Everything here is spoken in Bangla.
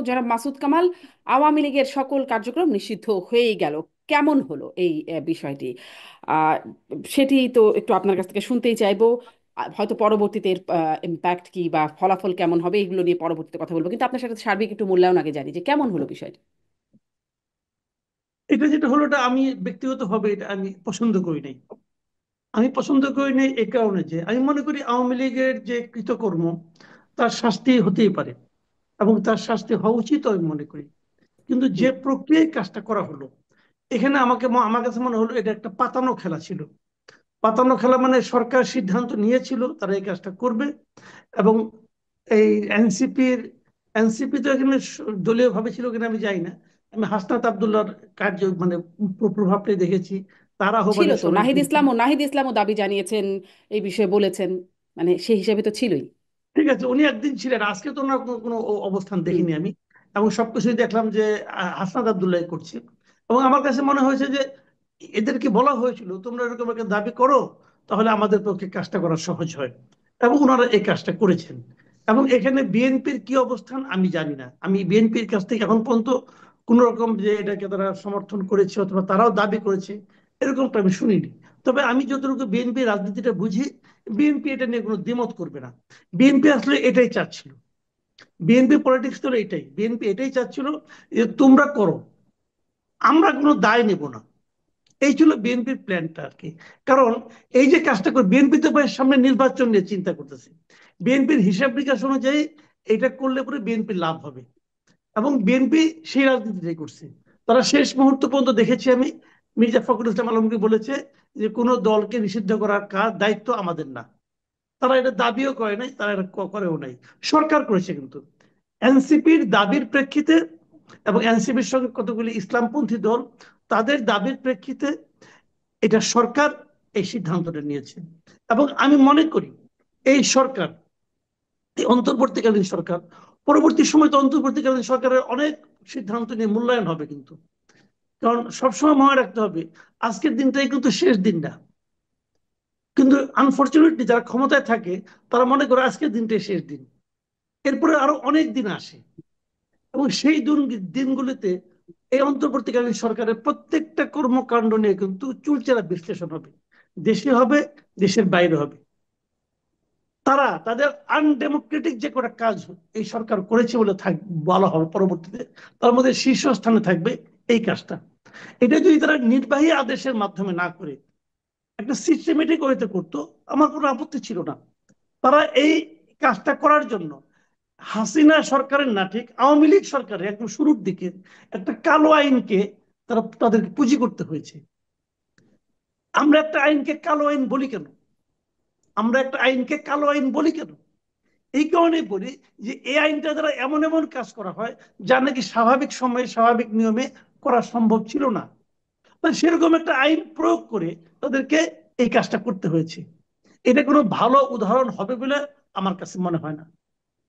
জনাব মাসুদ কামাল আওয়ামী লীগের সকল কার্যক্রম নিষিদ্ধ হয়েই গেল, কেমন হলো এই বিষয়টি? আহ, সেটি তো একটু আপনার কাছ থেকে শুনতেই চাইবো। হয়তো পরবর্তীতে এর ইম্প্যাক্ট কি বা ফলাফল কেমন হবে এগুলো নিয়ে পরবর্তীতে কথা বলবো, কিন্তু আপনার সাথে সার্বিক একটু মূল্যায়ন আগে জানি যে কেমন হলো বিষয়টা। এটা যেটা হলো, এটা আমি ব্যক্তিগতভাবে এটা আমি পছন্দ করি নাই। আমি পছন্দ করি নাই এই কারণে যে আমি মনে করি আওয়ামী লীগের যে কৃতকর্ম তার শাস্তি হতেই পারে এবং তার শাস্তি হওয়া উচিত আমি মনে করি। কিন্তু যে হুম। প্রক্রিয়ায় কাজটা করা হলো, এখানে আমার কাছে মনে হলো এটা একটা পাতানো খেলা ছিল। পাতানো খেলা মানে সরকার সিদ্ধান্ত নিয়েছিল তারা এই কাজটা করবে, এবং এই এনসিপির এনসিপি তো এখানে দলীয় ভাবে ছিল কিনা আমি জানি না। আমি হাসনাত আবদুল্লাহর কার্য মানে প্রভাবটাই দেখেছি, তার ছিল আহ্বানে তো, সবাই শুনছি। নাহিদ ইসলামও দাবি জানিয়েছেন, এই বিষয়ে বলেছেন, মানে সেই হিসেবে তো ছিলই। ঠিক আছে, উনি একদিন ছিলেন, আজকে তো ওনার কোনো কোনো অবস্থান হুম। দেখিনি আমি। এবং সবকিছুই দেখলাম যে হাসনাত আবদুল্লাহ করছে। এবং আমার কাছে মনে হয়েছে যে এদেরকে বলা হয়েছিল তোমরা এরকম একটা দাবি করো, তাহলে আমাদের পক্ষে কাজটা করা সহজ হয়। এবং ওনারা এই কাজটা করেছেন। এবং এখানে বিএনপির কি অবস্থান আমি জানি না। আমি বিএনপির কাছ থেকে এখন পর্যন্ত কোন রকম যে এটাকে তারা সমর্থন করেছে অথবা তারাও দাবি করেছে এরকমটা আমি শুনিনি। তবে আমি যতটুকু বিএনপি রাজনীতিটা বুঝি, বিএনপি এটা নিয়ে কোনো দ্বিমত করবে না। বিএনপি আসলে এটাই চাচ্ছিল। বিএনপি পলিটিক্স তো এটাই, বিএনপি এটাই চাচ্ছিল যে তোমরা করো, আমরা কোনো দায় নেব না। এই ছিল বিএনপির প্ল্যানটা আর কি। কারণ এই যে কাজটা করে বিএনপি তো ভাই সামনে নির্বাচন নিয়ে চিন্তা করতেছে। বিএনপির হিসাব নিকাশ অনুযায়ী এটা করলে পরে বিএনপির লাভ হবে, এবং বিএনপি সেই রাজনীতিটাই করছে। তারা শেষ মুহূর্ত পর্যন্ত দেখেছি আমি, মির্জা ফখরুল ইসলাম আলমগীর বলেছে যে কোনো দলকে নিষিদ্ধ করার দায়িত্ব আমাদের না। তারা এটা দাবিও করে নাই, তারা এটা করেও নাই, সরকার করেছে কিন্তু। এনসিপির দাবির প্রেক্ষিতে এবং এনসিপির সঙ্গে কতগুলি ইসলামপন্থী দল, তাদের দাবির প্রেক্ষিতে এটা সরকার এই সিদ্ধান্তটা নিয়েছে। এবং আমি মনে করি এই সরকার, এই অন্তর্বর্তীকালীন সরকার, পরবর্তী সময় তো অন্তর্বর্তীকালীন সরকারের অনেক সিদ্ধান্ত নিয়ে মূল্যায়ন হবে কিন্তু। কারণ সবসময় মনে রাখতে হবে আজকের দিনটাই কিন্তু শেষ দিন না। কিন্তু আনফর্চুনেটলি যারা ক্ষমতায় থাকে তারা মনে করে আজকের দিনটাই শেষ দিন, এরপরে আরো অনেক দিন আসে। এবং সেই দিনগুলিতে এই অন্তর্বর্তীকালীন সরকারের প্রত্যেকটা কর্মকাণ্ড নিয়ে কিন্তু চুলচেরা বিশ্লেষণ হবে, দেশে হবে, দেশের বাইরে হবে। তারা তাদের আনডেমোক্রেটিক যে কটা কাজ এই সরকার করেছে বলে বলা হবে পরবর্তীতে, তার মধ্যে শীর্ষস্থানে থাকবে এই কাজটা। এটা যদি তারা নির্বাহী আদেশের মাধ্যমে না করে একটা সিস্টেমেটিক ওয়েতে করতো, আমার কোনো আপত্তি ছিল না। তারা এই কাজটা করার জন্য হাসিনা সরকারের না, ঠিক আওয়ামী লীগ সরকারের একদম শুরুর দিকে একটা কালো আইনকে তারা তাদেরকে পুঁজি করতে হয়েছে। আমরা একটা আইনকে কালো আইন বলি কেন? আমরা একটা আইনকে কালো আইন বলি কেন? এই কারণে বলি যে এই আইনটা দ্বারা এমন এমন কাজ করা হয় যা নাকি স্বাভাবিক সময়ে স্বাভাবিক নিয়মে করা সম্ভব ছিল না। সেরকম একটা আইন প্রয়োগ করে তাদেরকে এই কাজটা করতে হয়েছে। এটা কোনো ভালো উদাহরণ হবে বলে আমার কাছে মনে হয় না।